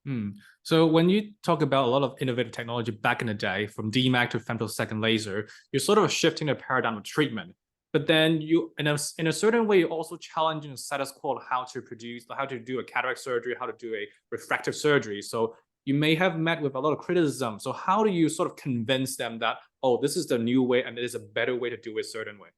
Hmm. So when you talk about a lot of innovative technology back in the day, from DMEK to femtosecond laser, you're sort of shifting the paradigm of treatment. But then you, in a certain way, you're also challenging the status quo of how to do a cataract surgery, how to do a refractive surgery. So you may have met with a lot of criticism. So how do you sort of convince them that, oh, this is the new way and it is a better way to do it a certain way?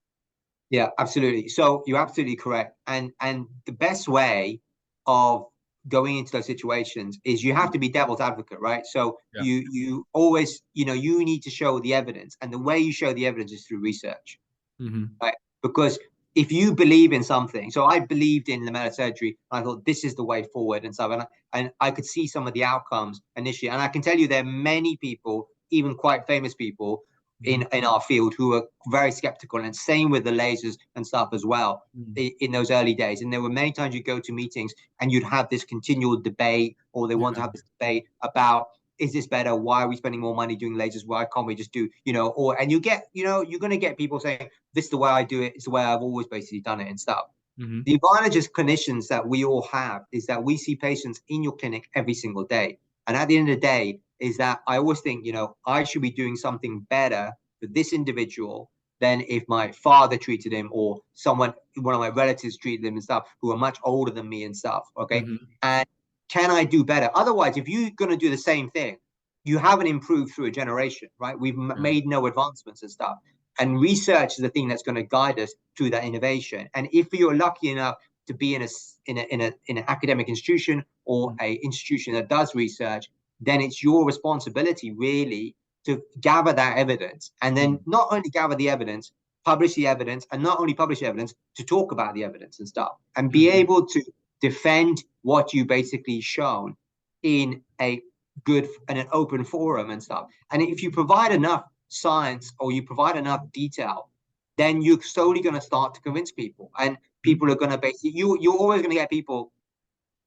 Yeah, absolutely. So you're absolutely correct. And the best way of going into those situations is you have to be devil's advocate, right? So Yeah. you always, you need to show the evidence. And the way you show the evidence is through research, Mm-hmm. right? Because if you believe in something, so I believed in lamellar surgery, I thought this is the way forward and stuff. And I could see some of the outcomes initially. And I can tell you there are many people, even quite famous people, in our field who are very skeptical, and same with the lasers and stuff as well in those early days. And there were many times you go to meetings and you'd have this continual debate, or they want to have this debate about, is this better? Why are we spending more money doing lasers? Why can't we just do, and you get, you're going to get people saying, this is the way I do it. It's the way I've always basically done it and stuff. Mm-hmm. The advantage as clinicians that we all have is that we see patients in your clinic every single day. And at the end of the day, is that I always think, I should be doing something better for this individual than if my father treated him or one of my relatives treated him and stuff, who are much older than me and stuff. Okay. Mm-hmm. And can I do better? Otherwise, if you're going to do the same thing, you haven't improved through a generation, right? We've made no advancements and stuff. And research is the thing that's going to guide us through that innovation. And if you're lucky enough to be in an academic institution or a institution that does research, then it's your responsibility really to gather that evidence, and then not only gather the evidence, publish the evidence, and not only publish the evidence, to talk about the evidence and stuff, and be able to defend what you basically shown in an open forum and stuff. And if you provide enough science or you provide enough detail, then you're slowly going to start to convince people, and people are going to basically, you're always going to get people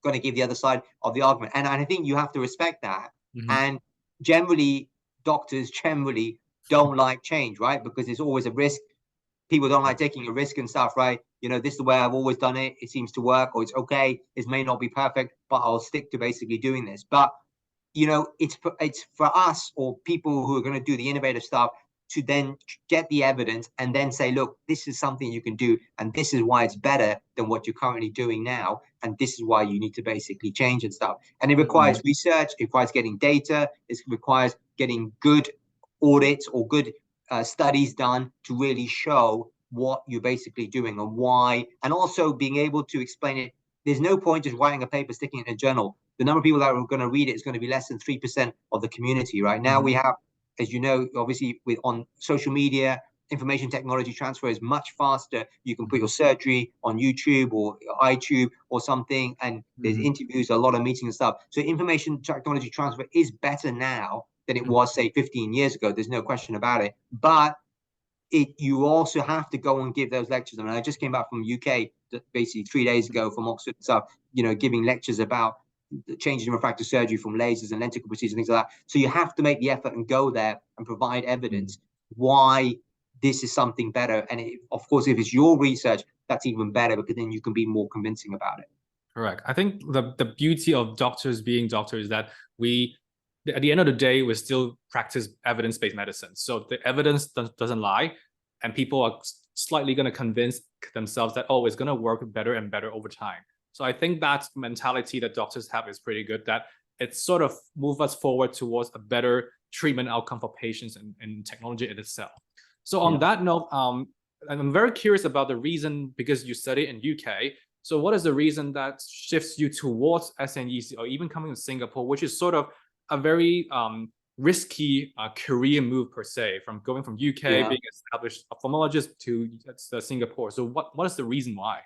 going to give the other side of the argument. And I think you have to respect that. And generally, doctors generally don't like change, right? Because it's always a risk. People don't like taking a risk and stuff, right? This is the way I've always done it. It seems to work, or it's okay. It may not be perfect, but I'll stick to basically doing this. But it's for us, or people who are going to do the innovative stuff, to then get the evidence and then say, look, this is something you can do, and this is why it's better than what you're currently doing now, and this is why you need to basically change and stuff. And it requires research, it requires getting data, it requires getting good audits or good studies done to really show what you're basically doing and why, and also being able to explain it. There's no point just writing a paper, sticking it in a journal. The number of people that are going to read it is going to be less than 3% of the community. Right now we have, as you know, obviously on social media, information technology transfer is much faster. You can put your surgery on YouTube or iTube or something, and there's interviews, a lot of meetings and stuff. So information technology transfer is better now than it was, say, 15 years ago. There's no question about it. But you also have to go and give those lectures. I mean, I just came back from UK basically 3 days ago from Oxford and stuff, giving lectures about the changes in refractive surgery from lasers and lenticle procedures and things like that. So you have to make the effort and go there and provide evidence why this is something better. And of course, if it's your research, that's even better, because then you can be more convincing about it. Correct. I think the beauty of doctors being doctors is that at the end of the day, we still practice evidence-based medicine. So the evidence doesn't lie, and people are slightly going to convince themselves that, oh, it's going to work better and better over time. So I think that mentality that doctors have is pretty good, that it sort of moves us forward towards a better treatment outcome for patients and technology in itself. So on that note, I'm very curious about the reason, because you study in UK. So what is the reason that shifts you towards SNEC, or even coming to Singapore, which is sort of a very risky career move per se, from going from UK, being established ophthalmologist, to Singapore? So what is the reason why?